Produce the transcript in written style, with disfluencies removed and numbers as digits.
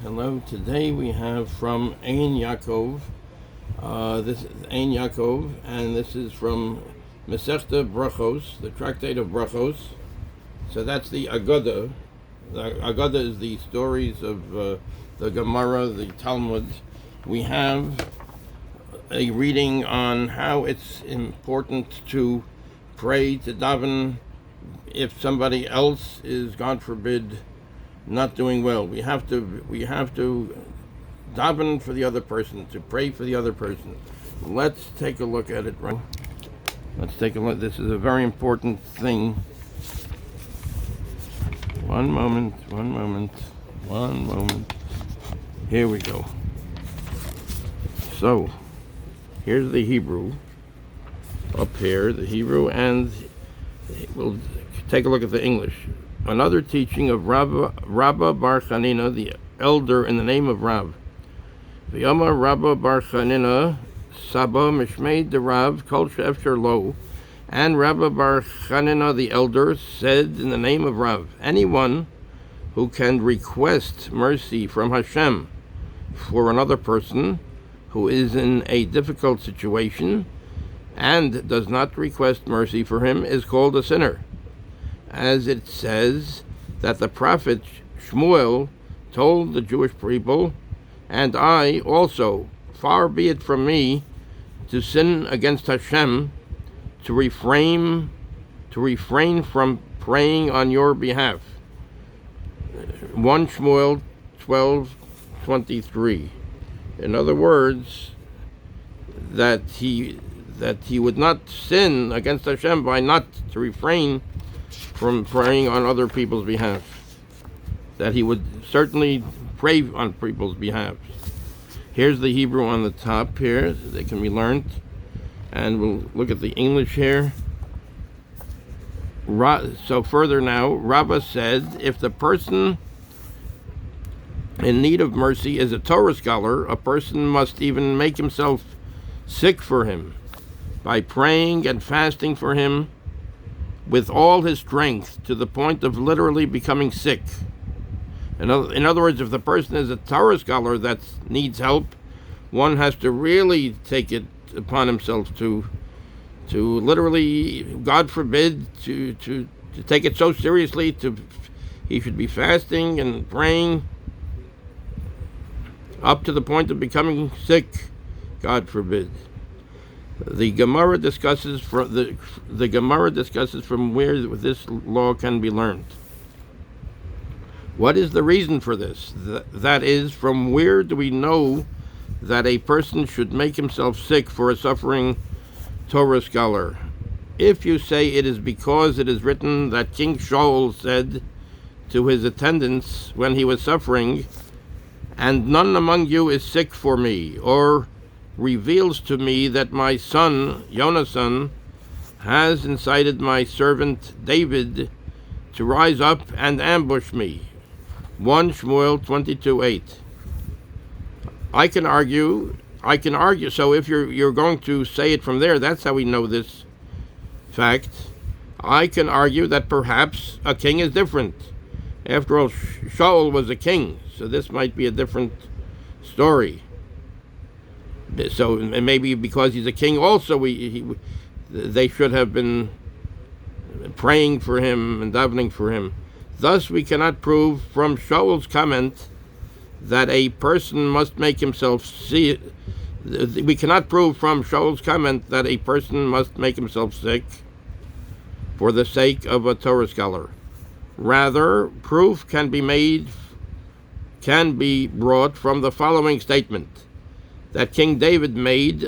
Hello, today we have from Ein Yaakov. This is Ein Yaakov, and this is from Masechta Berachos, the tractate of Bרכות. So that's the Agada. The Agada is the stories of the Gemara, the Talmud. We have a reading on how it's important to pray, to daven, if somebody else is, God forbid, not doing well. We have to daven for the other person, to pray for the other person. Let's take a look at it. Right? Let's take a look. This is a very important thing. One moment. Here we go. So, here's the Hebrew. Up here, the Hebrew, and we'll take a look at the English. Another teaching of Rabba Bar Chanina, the elder in the name of Rav. V'yama Rabba Bar Chanina, Saba Mishmei de Rav, Kol She'efsher Lo, and Rabba Bar Chanina, the elder, said in the name of Rav, anyone who can request mercy from Hashem for another person who is in a difficult situation and does not request mercy for him is called a sinner. As it says that the prophet Shmuel told the Jewish people, and I also, far be it from me to sin against Hashem, to refrain from praying on your behalf. 1 Shmuel 12:23. In other words, that he would not sin against Hashem by not to refrain from praying on other people's behalf, that he would certainly pray on people's behalf. Here's the Hebrew on the top here. They can be learned. And we'll look at the English here. So further now, Rabbah said, if the person in need of mercy is a Torah scholar, a person must even make himself sick for him by praying and fasting for him with all his strength, to the point of literally becoming sick. In other words, if the person is a Torah scholar that needs help, one has to really take it upon himself to literally, God forbid, to take it so seriously. He should be fasting and praying up to the point of becoming sick, God forbid. The Gemara discusses from where this law can be learned. What is the reason for this? That is, from where do we know that a person should make himself sick for a suffering Torah scholar? If you say it is because it is written that King Shaul said to his attendants when he was suffering, and none among you is sick for me, or reveals to me that my son, Yonasan, has incited my servant David to rise up and ambush me. 1 Shmuel 22:8. I can argue. So if you're going to say it from there, that's how we know this fact. I can argue that perhaps a king is different. After all, Shaul was a king, so this might be a different story. So maybe because he's a king also, they should have been praying for him and davening for him. Thus we cannot prove from Shaul's comment that a person must make himself sick. We cannot prove from Shaul's comment that a person must make himself sick for the sake of a Torah scholar. Rather, proof can be brought from the following statement that King David made